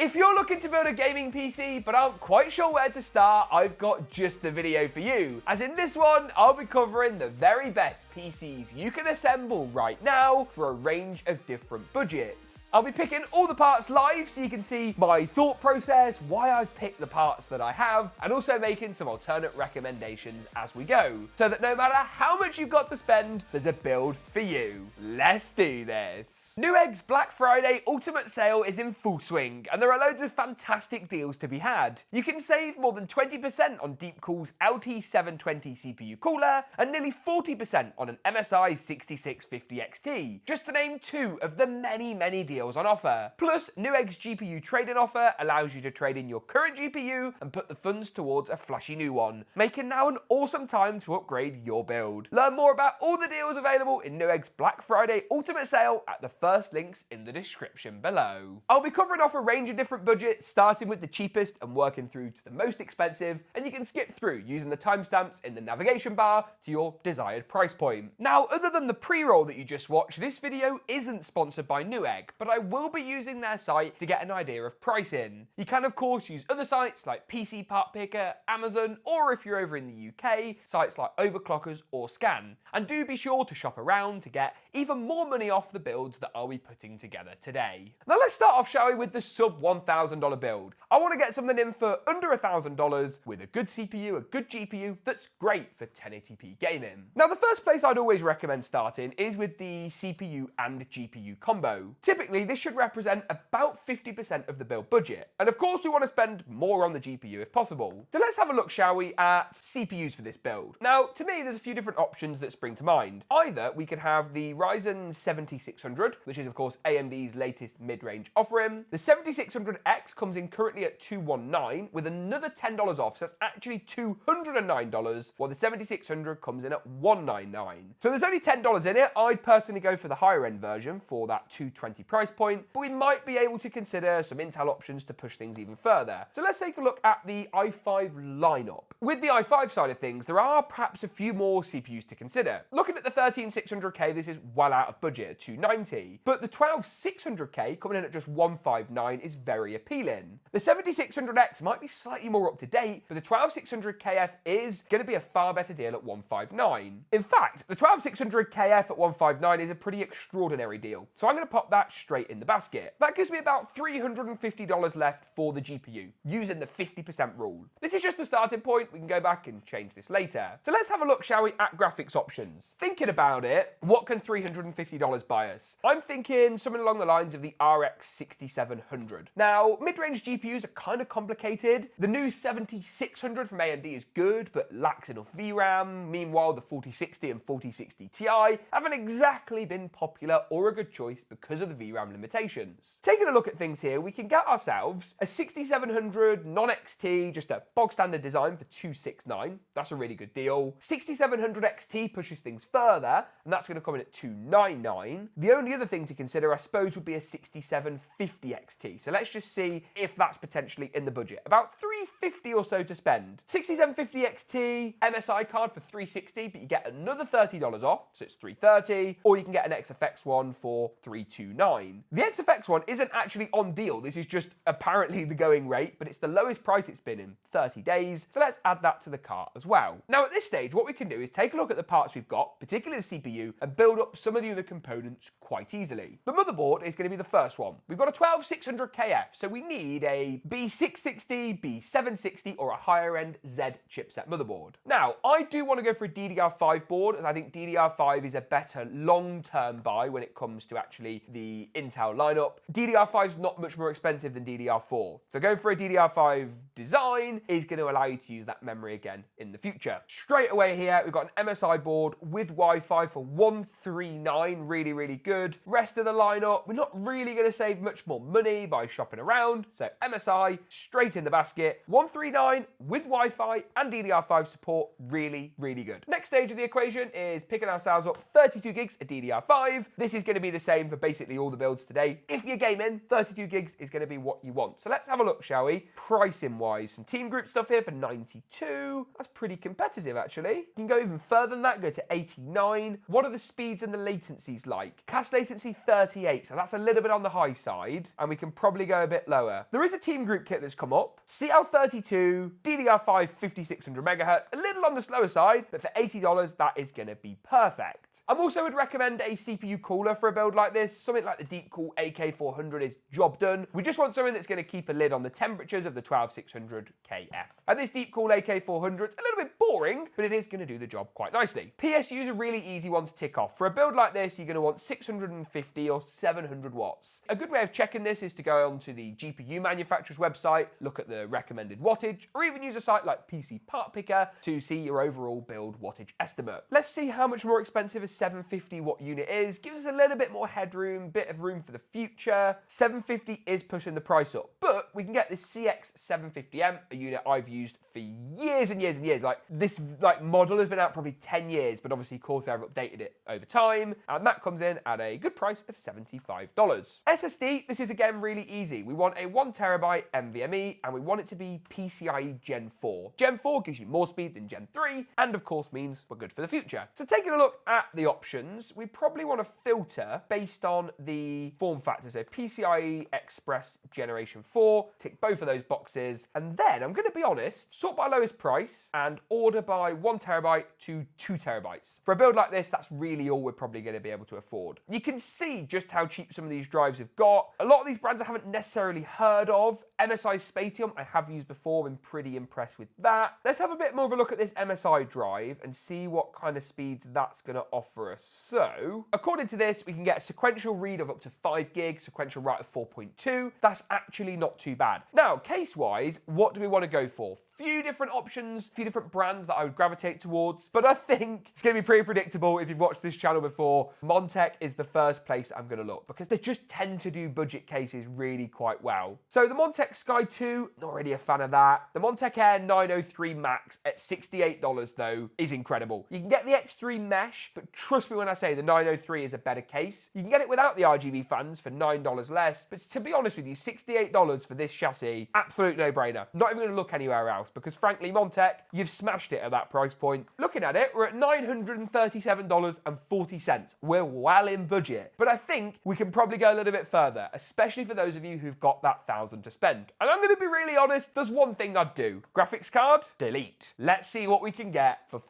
If you're looking to build a gaming PC but aren't quite sure where to start, I've got just the video for you. As in this one, I'll be covering the very best PCs you can assemble right now for a range of different budgets. I'll be picking all the parts live so you can see my thought process, why I've picked the parts that I have, and also making some alternate recommendations as we go, so that no matter how much you've got to spend, there's a build for you. Let's do this. Newegg's Black Friday Ultimate Sale is in full swing, and there are loads of fantastic deals to be had. You can save more than 20% on DeepCool's LT720 CPU cooler, and nearly 40% on an MSI 6650 XT, just to name two of the many deals on offer. Plus, Newegg's GPU trade-in offer allows you to trade in your current GPU and put the funds towards a flashy new one, making now an awesome time to upgrade your build. Learn more about all the deals available in Newegg's Black Friday Ultimate Sale at the first links in the description below. I'll be covering off a range of different budgets, starting with the cheapest and working through to the most expensive, and you can skip through using the timestamps in the navigation bar to your desired price point. Now, other than the pre-roll that you just watched, this video isn't sponsored by Newegg, but I will be using their site to get an idea of pricing. You can of course use other sites like PC Part Picker, Amazon, or if you're over in the UK, sites like Overclockers or Scan. And do be sure to shop around to get even more money off the builds that I'll be putting together today. Now let's start off, shall we, with the sub $1,000 build. I want to get something in for under $1,000 with a good CPU, a good GPU that's great for 1080p gaming. Now the first place I'd always recommend starting is with the CPU and GPU combo. Typically this should represent about 50% of the build budget, and of course we want to spend more on the GPU if possible. So let's have a look, shall we, at CPUs for this build. Now to me there's a few different options that spring to mind. Either we could have the Ryzen 7600, which is of course AMD's latest mid-range offering. The 7600X comes in currently at $219 with another $10 off, so that's actually $209, while the 7600 comes in at $199. So there's only $10 in it. I'd personally go for the higher end version for that $220 price point, but we might be able to consider some Intel options to push things even further. So let's take a look at the i5 lineup. With the i5 side of things, there are perhaps a few more CPUs to consider. Looking at the 13600K, this is well out of budget at $290, but the 12600K coming in at just $159 is very appealing. The 7600X might be slightly more up to date, but the 12600KF is going to be a far better deal at $159. In fact, the 12600KF at $159 is a pretty extraordinary deal, so I'm going to pop that straight in the basket. That gives me about $350 left for the GPU, using the 50% rule. This is just a starting point. We can go back and change this later. So let's have a look, shall we, at graphics options. Thinking about it, what can $350 buy us? I'm thinking something along the lines of the RX 6700. Now, mid-range GPUs are kind of complicated. The new 7600 from AMD is good, but lacks enough VRAM. Meanwhile, the 4060 and 4060 Ti haven't exactly been popular or a good choice because of the VRAM limitations. Taking a look at things here, we can get ourselves a 6700 non-XT, just a bog standard design for $269. That's a really good deal. 6700 XT pushes things further, and that's going to come in at $299. The only other thing to consider, I suppose, would be a 6750 XT. So let's just see if that's potentially in the budget. About $350 or so to spend. 6750 XT, MSI card for $360, but you get another $30 off, so it's $330, or you can get an XFX one for $329. The XFX one isn't actually on deal. This is just apparently the going rate, but it's the lowest price it's been in 30 days, so let's add that to the cart as well. Now at this stage, what we can do is take a look at the parts we've got, particularly the CPU, and build up some of the other components quite easily. The motherboard is going to be the first one. We've got a 12600KF, so we need a B660, B760, or a higher end Z chipset motherboard. Now, I do want to go for a DDR5 board, as I think DDR5 is a better long-term buy when it comes to actually the Intel lineup. DDR5 is not much more expensive than DDR4, so going for a DDR5 design is going to allow you to use that memory again in the future. Straight away here, we've got an MSI board with Wi-Fi for $139, really good. Rest of the lineup, we're not really going to save much more money by shopping around, so MSI straight in the basket. $139 with Wi-Fi and DDR5 support, really good. Next stage of the equation is picking ourselves up 32 gigs of DDR5. This is going to be the same for basically all the builds today. If you're gaming, 32 gigs is going to be what you want. So let's have a look, shall we? Pricing wise, some team group stuff here for 92. That's pretty competitive actually. You can go even further than that, go to 89. What are the speeds and the latencies like? CAS latency Dimensity 38, so that's a little bit on the high side, and we can probably go a bit lower. There is a team group kit that's come up. CL32, DDR5 5600 MHz, a little on the slower side, but for $80, that is going to be perfect. I also would recommend a CPU cooler for a build like this. Something like the DeepCool AK400 is job done. We just want something that's going to keep a lid on the temperatures of the 12600KF. And this DeepCool AK400 is a little bit boring, but it is going to do the job quite nicely. PSU is a really easy one to tick off. For a build like this, you're going to want 650 or 700 watts. A good way of checking this is to go onto the GPU manufacturer's website, look at the recommended wattage, or even use a site like PC Part Picker to see your overall build wattage estimate. Let's see how much more expensive a 750 watt unit is. Gives us a little bit more headroom, bit of room for the future. 750 is pushing the price up, but we can get this CX750M, a unit I've used for years and years and years. Like this model has been out probably 10 years, but obviously Corsair have updated it over time, and that comes in at a good price of $75. SSD, this is again really easy. We want a 1TB NVMe, and we want it to be PCIe Gen 4. Gen 4 gives you more speed than Gen 3, and of course means we're good for the future. So taking a look at the options, we probably want to filter based on the form factor. So PCIe Express Generation 4, tick both of those boxes, and then I'm going to be honest, sort by lowest price and order by 1TB to 2TB. For a build like this, that's really all we're probably going to be able to afford. You can see just how cheap some of these drives have got. A lot of these brands I haven't necessarily heard of. MSI Spatium I have used before, been pretty impressed with that. Let's have a bit more of a look at this MSI drive and see what kind of speeds that's going to offer us. So, according to this, we can get a sequential read of up to 5 gig, sequential write of 4.2. That's actually not too bad. Now, case-wise, what do we want to go for? Few different options, few different brands that I would gravitate towards, but I think it's going to be pretty predictable if you've watched this channel before. Montech is the first place I'm going to look because they just tend to do budget cases really quite well. So the Montech Sky 2, not really a fan of that. The Montech Air 903 Max at $68 though is incredible. You can get the X3 mesh, but trust me when I say the 903 is a better case. You can get it without the RGB fans for $9 less, but to be honest with you, $68 for this chassis, absolute no-brainer. Not even going to look anywhere else, because frankly, Montech, you've smashed it at that price point. Looking at it, we're at $937.40. We're well in budget, but I think we can probably go a little bit further, especially for those of you who've got that $1,000 to spend. And I'm going to be really honest, there's one thing I'd do. Graphics card, delete. Let's see what we can get for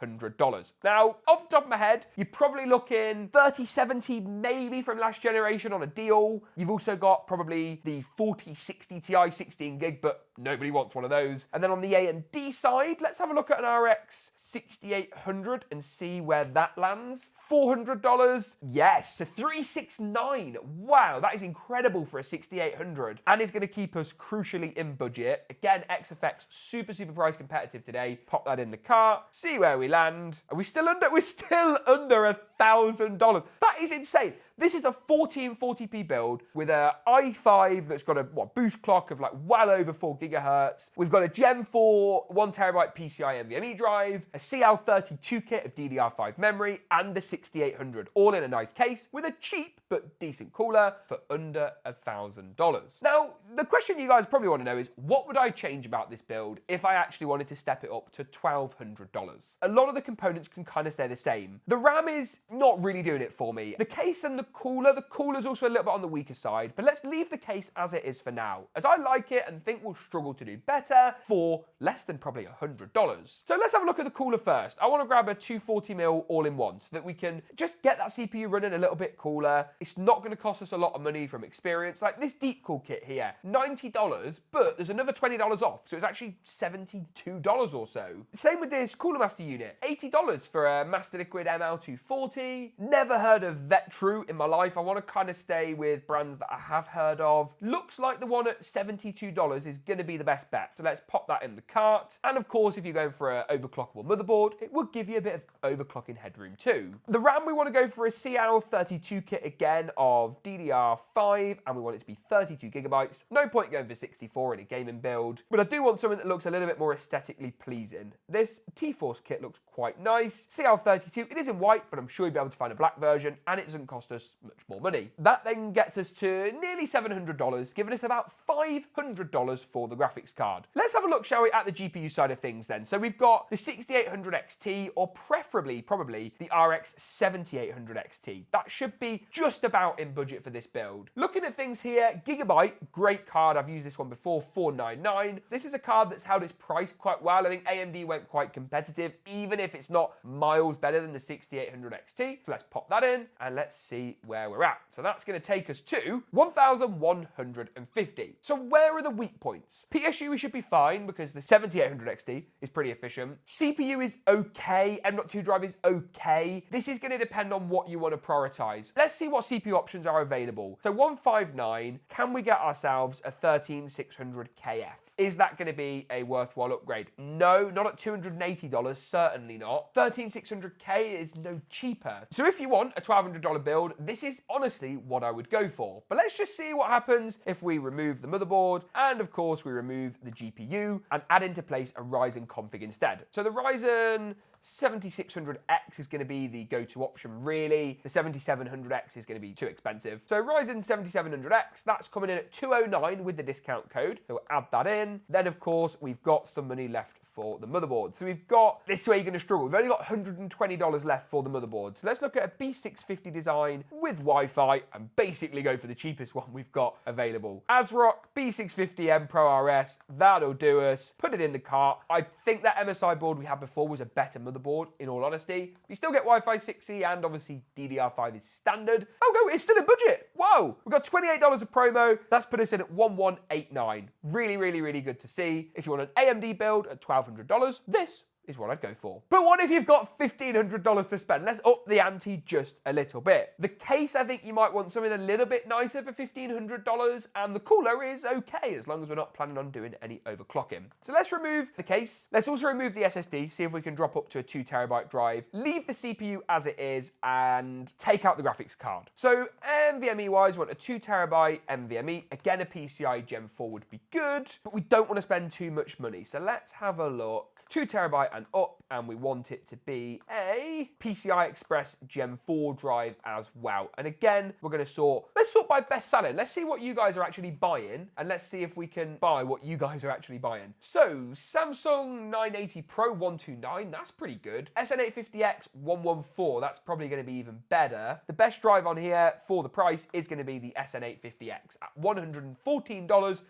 $400. Now, off the top of my head, you're probably looking 3070 maybe from last generation on a deal. You've also got probably the 4060 Ti 16 gig, but nobody wants one of those. And then on the AMD side, let's have a look at an RX 6800 and see where that lands. $400, yes, a 369. Wow, that is incredible for a 6800 and is going to keep us crucially in budget. Again, XFX super price competitive today. Pop that in the cart, see where we land. Are we still under? We're still under $1,000. That is insane. This is a 1440p build with a i5 that's got a boost clock of like well over 4 gigahertz. We've got a Gen 4 1TB PCI NVMe drive, a CL32 kit of DDR5 memory, and a 6800, all in a nice case with a cheap but decent cooler for under $1,000. Now, the question you guys probably want to know is, what would I change about this build if I actually wanted to step it up to $1,200? A lot of the components can kind of stay the same. The RAM is not really doing it for me. The case and the cooler's also a little bit on the weaker side, but let's leave the case as it is for now, as I like it and think we'll struggle to do better for less than probably $100. So let's have a look at the cooler first. I want to grab a 240mm all-in-one so that we can just get that CPU running a little bit cooler. It's not going to cost us a lot of money from experience. Like this DeepCool kit here, $90, but there's another $20 off, so it's actually $72 or so. Same with this Cooler Master unit, $80 for a Master Liquid ML240. Never heard of Vetru in my life. I want to kind of stay with brands that I have heard of. Looks like the one at $72 is going to be the best bet. So let's pop that in the cart. And of course, if you're going for an overclockable motherboard, it would give you a bit of overclocking headroom too. The RAM, we want to go for a CL32 kit again of DDR5, and we want it to be 32 gigabytes. No point going for 64 in a gaming build, but I do want something that looks a little bit more aesthetically pleasing. This T-Force kit looks quite nice. CL32, it is in white, but I'm sure you'll be able to find a black version, and it doesn't cost us us much more money. That then gets us to nearly $700, giving us about $500 for the graphics card. Let's have a look, shall we, at the GPU side of things then. So we've got the 6800 XT, or preferably, probably, the RX 7800 XT. That should be just about in budget for this build. Looking at things here, Gigabyte, great card. I've used this one before, 499. This is a card that's held its price quite well. I think AMD went quite competitive, even if it's not miles better than the 6800 XT. So let's pop that in and let's see where we're at. So that's going to take us to 1,150. So where are the weak points? PSU we should be fine because the 7800 XT is pretty efficient. CPU is okay. M.2 drive is okay. This is going to depend on what you want to prioritize. Let's see what CPU options are available. So 159, can we get ourselves a 13600KF? Is that going to be a worthwhile upgrade? No, not at $280, certainly not. 13600K is no cheaper. So if you want a $1,200 build, this is honestly what I would go for. But let's just see what happens if we remove the motherboard and of course we remove the GPU and add into place a Ryzen config instead. So the Ryzen 7600X is going to be the go-to option, really. The 7700X is going to be too expensive. So Ryzen 7700X, that's coming in at $209 with the discount code. So we'll add that in. Then, of course, we've got some money left for the motherboard. So we've got, this is where you're going to struggle. We've only got $120 left for the motherboard. So let's look at a B650 design with Wi-Fi and basically go for the cheapest one we've got available. ASRock B650M Pro RS, that'll do us. Put it in the cart. I think that MSI board we had before was a better motherboard, in all honesty. We still get Wi-Fi 6E and obviously DDR5 is standard. Oh no, it's still a budget. Whoa, we've got $28 of promo. That's put us in at 1189. Really, really, really good to see. If you want an AMD build at $1,200, this is what I'd go for. But what if you've got $1,500 to spend? Let's up the ante just a little bit. The case, I think you might want something a little bit nicer for $1,500, and the cooler is okay as long as we're not planning on doing any overclocking. So let's remove the case. Let's also remove the SSD, see if we can drop up to a 2TB drive, leave the CPU as it is, and take out the graphics card. So NVMe-wise, we want a 2TB NVMe. Again, a PCI Gen 4 would be good, but we don't want to spend too much money. So let's have a look. 2TB and up, and we want it to be a PCI Express Gen 4 drive as well. And again, we're going to let's sort by best selling. Let's see what you guys are actually buying, and let's see if we can buy what you guys are actually buying. So, Samsung 980 Pro 129, that's pretty good. SN850X 114, that's probably going to be even better. The best drive on here for the price is going to be the SN850X at $114 for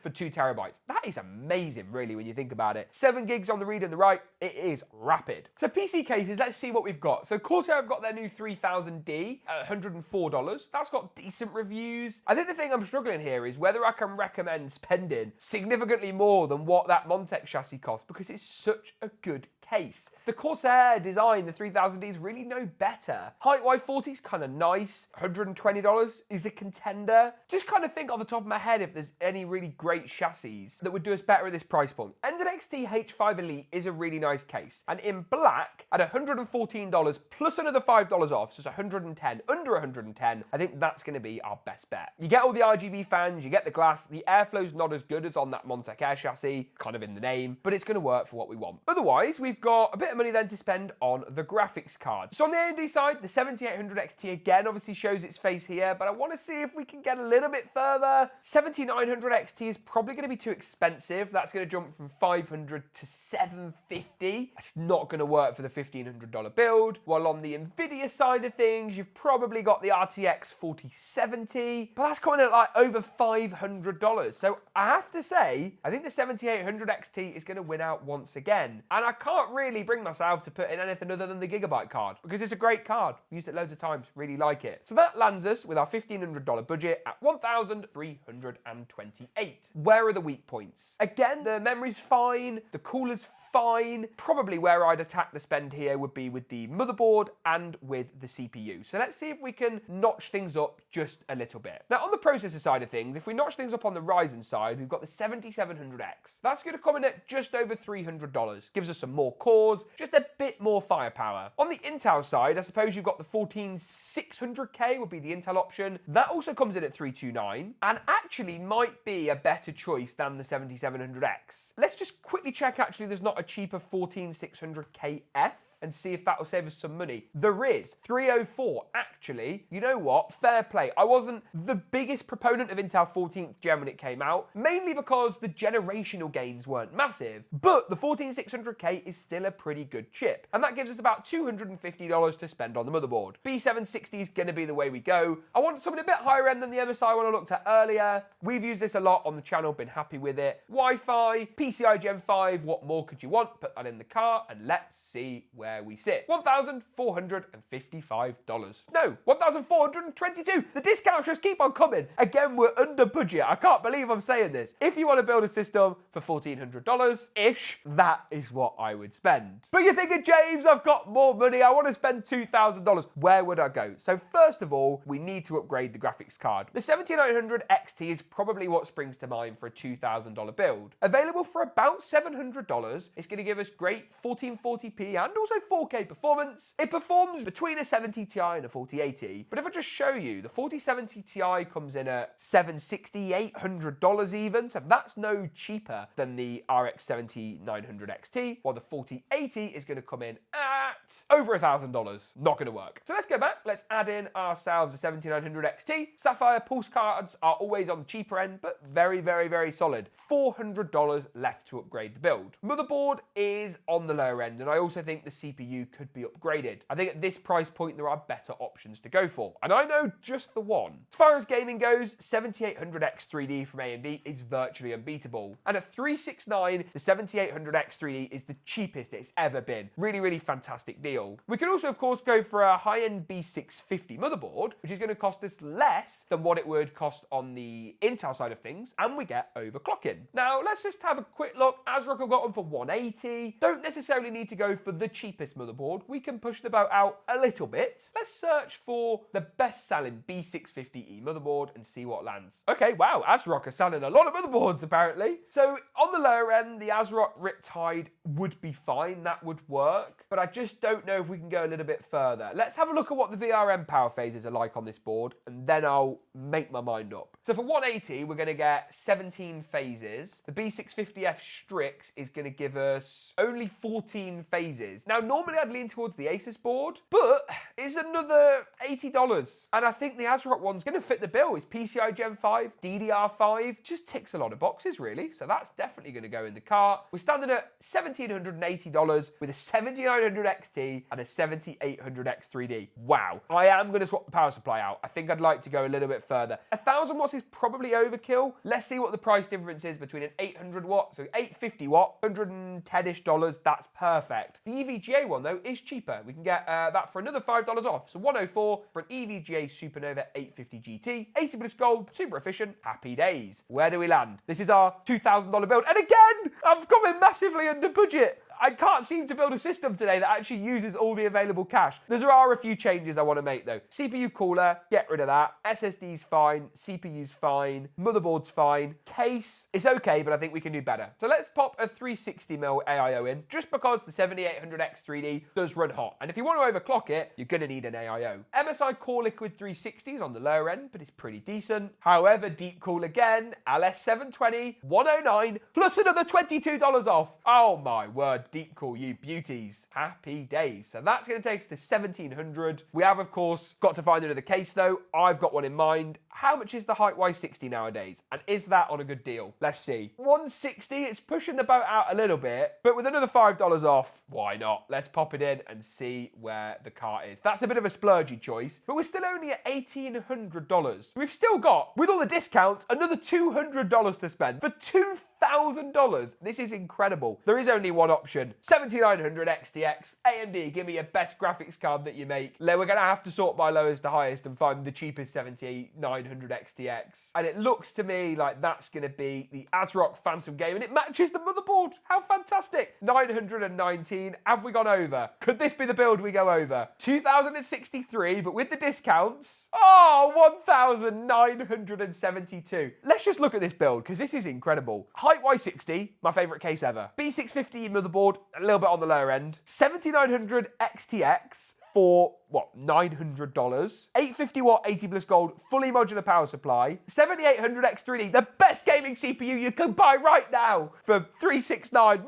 2TB. That is amazing, really, when you think about it. 7 gigs on the read and the write. It is rapid. So PC cases, let's see what we've got. So Corsair have got their new 3000D at $104. That's got decent reviews. I think the thing I'm struggling here is whether I can recommend spending significantly more than what that Montech chassis costs, because it's such a good case. The Corsair design, the 3000D, is really no better. Height Y40 is kind of nice. $120 is a contender. Just kind of think off the top of my head if there's any really great chassis that would do us better at this price point. NZXT H5 Elite is a really nice case. And in black, at $114 plus another $5 off, so it's $110, under $110, I think that's going to be our best bet. You get all the RGB fans, you get the glass. The airflow's not as good as on that Montech Air chassis, kind of in the name, but it's going to work for what we want. Otherwise, we've got a bit of money then to spend on the graphics card. So on the AMD side, the 7800 XT again obviously shows its face here, but I want to see if we can get a little bit further. 7900 XT is probably going to be too expensive. That's going to jump from $500 to $750. It's not going to work for the $1,500 build. While on the Nvidia side of things, you've probably got the RTX 4070, but that's coming at like over $500. So I have to say, I think the 7800 XT is going to win out once again. And I can't really bring myself to put in anything other than the Gigabyte card, because it's a great card. Used it loads of times, really like it. So that lands us with our $1,500 budget at $1,328. Where are the weak points? Again, the memory's fine, the cooler's fine. Probably where I'd attack the spend here would be with the motherboard and with the CPU. So let's see if we can notch things up just a little bit. Now on the processor side of things, if we notch things up on the Ryzen side, we've got the 7700X. That's going to come in at just over $300. Gives us some more cores, just a bit more firepower. On the Intel side, I suppose you've got the 14600K would be the Intel option. That also comes in at $329 and actually might be a better choice than the 7700X. Let's just quickly check actually there's not a cheaper 14600KF. and see if that will save us some money. There is 304, actually. You know what? Fair play. I wasn't the biggest proponent of Intel 14th Gen when it came out, mainly because the generational gains weren't massive, but the 14600K is still a pretty good chip, and that gives us about $250 to spend on the motherboard. B760 is going to be the way we go. I want something a bit higher end than the MSI one I looked at earlier. We've used this a lot on the channel, been happy with it. Wi-Fi, PCI Gen 5, what more could you want? Put that in the cart and let's see where we sit. $1,455. No, $1,422. The discounts just keep on coming. Again, we're under budget. I can't believe I'm saying this. If you want to build a system for $1,400-ish, that is what I would spend. But you're thinking, James, I've got more money. I want to spend $2,000. Where would I go? So first of all, we need to upgrade the graphics card. The 7900 XT is probably what springs to mind for a $2,000 build. Available for about $700, it's going to give us great 1440p and also 4K performance. It performs between a 70 Ti and a 4080, but if I just show you, the 4070 Ti comes in at $760, $800 even, so that's no cheaper than the RX 7900 XT, while the 4080 is going to come in at over $1,000. Not going to work. So let's go back. Let's add in ourselves a 7900 XT. Sapphire pulse cards are always on the cheaper end, but very, very, very solid. $400 left to upgrade the build. Motherboard is on the lower end, and I also think the CPU could be upgraded. I think at this price point, there are better options to go for, and I know just the one. As far as gaming goes, 7800X 3D from AMD is virtually unbeatable, and at $369, the 7800X 3D is the cheapest it's ever been. Really, really fantastic deal. We could also, of course, go for a high-end B650 motherboard, which is going to cost us less than what it would cost on the Intel side of things, and we get overclocking. Now, let's just have a quick look. ASRock have got one for $180. Don't necessarily need to go for the cheapest motherboard. We can push the boat out a little bit. Let's search for the best-selling B650E motherboard and see what lands. Okay, wow, ASRock are selling a lot of motherboards, apparently. So, on the lower end, the ASRock Riptide would be fine. That would work. But I just don't know if we can go a little bit further. Let's have a look at what the VRM power phases are like on this board, and then I'll make my mind up. So for 180, we're going to get 17 phases. The B650F Strix is going to give us only 14 phases. Now, normally I'd lean towards the Asus board, but it's another $80. And I think the ASRock one's going to fit the bill. It's PCI Gen 5, DDR5, just ticks a lot of boxes, really. So that's definitely going to go in the cart. We're standing at $1,780 with a 7900 XT and a 7800X 3D. Wow. I am going to swap the power supply out. I think I'd like to go a little bit further. 1,000 watts is probably overkill. Let's see what the price difference is between an 800 watt, so 850 watt, $110-ish. That's perfect. The EVGA one, though, is cheaper. We can get that for another $5 off. So $104 for an EVGA SuperNOVA 850 GT. 80 plus gold, super efficient, happy days. Where do we land? This is our $2,000 build. And again, I've come in massively under budget. I can't seem to build a system today that actually uses all the available cash. There are a few changes I want to make though. CPU cooler, get rid of that. SSD's fine, CPU's fine, motherboard's fine. Case, it's okay, but I think we can do better. So let's pop a 360mm AIO in, just because the 7800X 3D does run hot. And if you want to overclock it, you're going to need an AIO. MSI Core Liquid 360 is on the lower end, but it's pretty decent. However, DeepCool again, LS520, $109, plus another $22 off. Oh my word. DeepCool, you beauties. Happy days. So that's going to take us to 1,700. We have, of course, got to find another case, though. I've got one in mind. How much is the Height Y60 nowadays? And is that on a good deal? Let's see. 160, it's pushing the boat out a little bit, but with another $5 off, why not? Let's pop it in and see where the cart is. That's a bit of a splurgy choice, but we're still only at $1,800. We've still got, with all the discounts, another $200 to spend for $2,000. This is incredible. There is only one option. 7900 XTX, AMD, give me your best graphics card that you make. We're going to have to sort by lowest to highest and find the cheapest 7900 XTX. And it looks to me like that's going to be the ASRock Phantom Game, and it matches the motherboard. How fantastic. 919, have we gone over? Could this be the build we go over? 2063, but with the discounts, oh, 1972. Let's just look at this build, because this is incredible. Hype Y60, my favorite case ever. B650 motherboard, a little bit on the lower end. 7900 XTX for, what, $900? 850 watt 80 plus gold, fully modular power supply. 7800 X3D, the best gaming CPU you can buy right now for $369.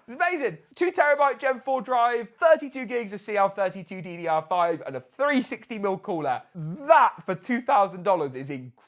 It's amazing. 2 terabyte Gen 4 drive, 32 gigs of CL32 DDR5, and a 360mm cooler. That for $2,000 is incredible.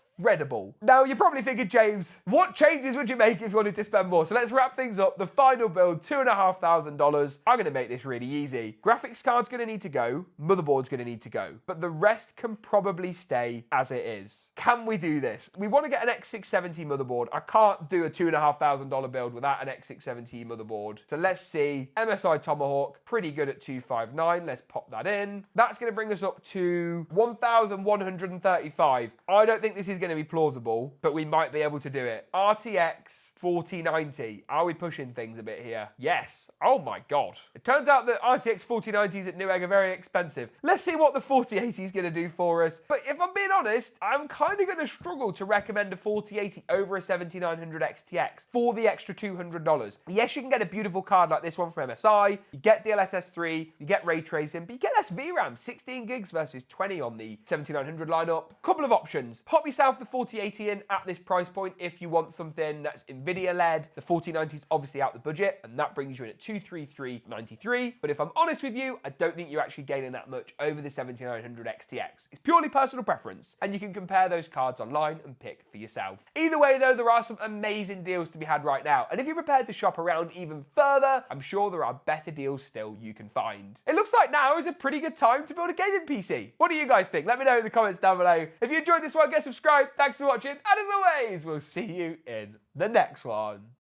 Now, you're probably thinking, James, what changes would you make if you wanted to spend more? So let's wrap things up. The final build, $2,500. I'm going to make this really easy. Graphics card's going to need to go. Motherboard's going to need to go. But the rest can probably stay as it is. Can we do this? We want to get an X670 motherboard. I can't do a $2,500 build without an X670 motherboard. So let's see. MSI Tomahawk, pretty good at 259. Let's pop that in. That's going to bring us up to 1,135. I don't think this is going to be plausible, but we might be able to do it. RTX 4090. Are we pushing things a bit here? Yes. Oh my God. It turns out that RTX 4090s at Newegg are very expensive. Let's see what the 4080 is going to do for us. But if I'm being honest, I'm kind of going to struggle to recommend a 4080 over a 7900 XTX for the extra $200. Yes, you can get a beautiful card like this one from MSI. You get DLSS 3, you get ray tracing, but you get less VRAM, 16 gigs versus 20 on the 7900 lineup. Couple of options. Pop yourself the 4080 in at this price point if you want something that's NVIDIA led. The 4090 is obviously out the budget, and that brings you in at $233.93. But if I'm honest with you, I don't think you're actually gaining that much over the 7900 XTX. It's purely personal preference, and you can compare those cards online and pick for yourself. Either way though, there are some amazing deals to be had right now, and if you're prepared to shop around even further, I'm sure there are better deals still you can find. It looks like now is a pretty good time to build a gaming PC. What do you guys think? Let me know in the comments down below. If you enjoyed this one, get subscribed. Thanks for watching, and as always, we'll see you in the next one.